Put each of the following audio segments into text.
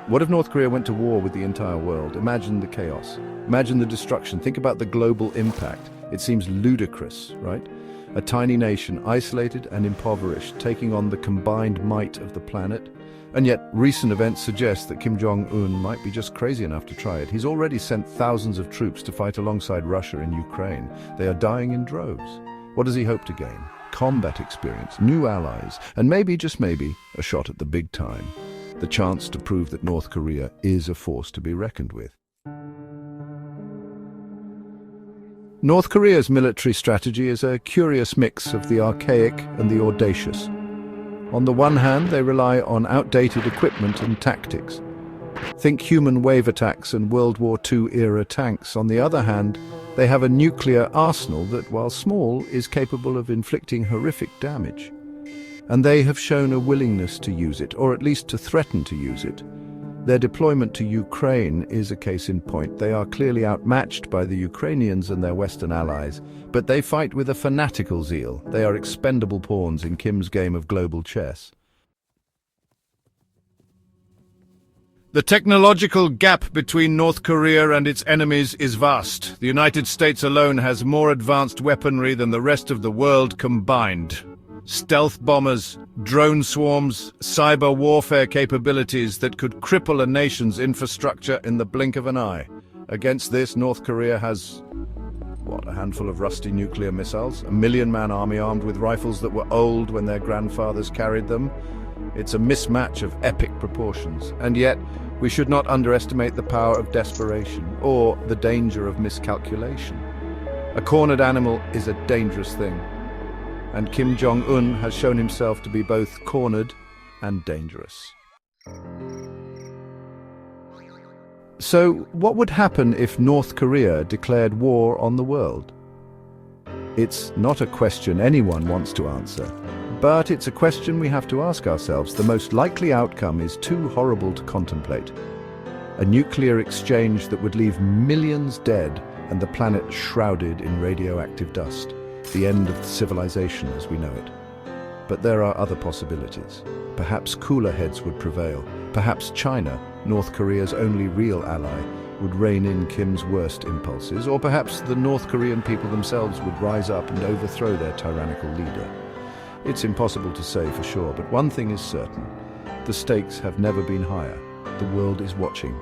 What if North Korea went to war with the entire world? Imagine the chaos. Imagine the destruction. Think about the global impact. It seems ludicrous, right? A tiny nation, isolated and impoverished, taking on the combined might of the planet. And yet, recent events suggest that Kim Jong-un might be just crazy enough to try it. He's already sent thousands of troops to fight alongside Russia in Ukraine. They are dying in droves. What does he hope to gain? Combat experience, new allies, and maybe, just maybe, a shot at the big time. The chance to prove that North Korea is a force to be reckoned with. North Korea's military strategy is a curious mix of the archaic and the audacious. On the one hand, they rely on outdated equipment and tactics. Think human wave attacks and World War II-era tanks. On the other hand, they have a nuclear arsenal that, while small, is capable of inflicting horrific damage. And they have shown a willingness to use it, or at least to threaten to use it. Their deployment to Ukraine is a case in point. They are clearly outmatched by the Ukrainians and their Western allies, but they fight with a fanatical zeal. They are expendable pawns in Kim's game of global chess. The technological gap between North Korea and its enemies is vast. The United States alone has more advanced weaponry than the rest of the world combined. Stealth bombers, drone swarms, cyber warfare capabilities that could cripple a nation's infrastructure in the blink of an eye. Against this, North Korea has, a handful of rusty nuclear missiles, a million-man army armed with rifles that were old when their grandfathers carried them. It's a mismatch of epic proportions, and yet we should not underestimate the power of desperation or the danger of miscalculation. A cornered animal is a dangerous thing. And Kim Jong-un has shown himself to be both cornered and dangerous. So, what would happen if North Korea declared war on the world? It's not a question anyone wants to answer, but it's a question we have to ask ourselves. The most likely outcome is too horrible to contemplate. A nuclear exchange that would leave millions dead and the planet shrouded in radioactive dust. The end of civilization as we know it. But there are other possibilities. Perhaps cooler heads would prevail. Perhaps China, North Korea's only real ally, would rein in Kim's worst impulses. Or perhaps the North Korean people themselves would rise up and overthrow their tyrannical leader. It's impossible to say for sure, but one thing is certain. The stakes have never been higher. The world is watching,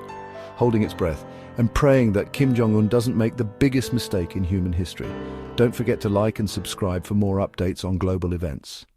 holding its breath, and praying that Kim Jong-un doesn't make the biggest mistake in human history. Don't forget to like and subscribe for more updates on global events.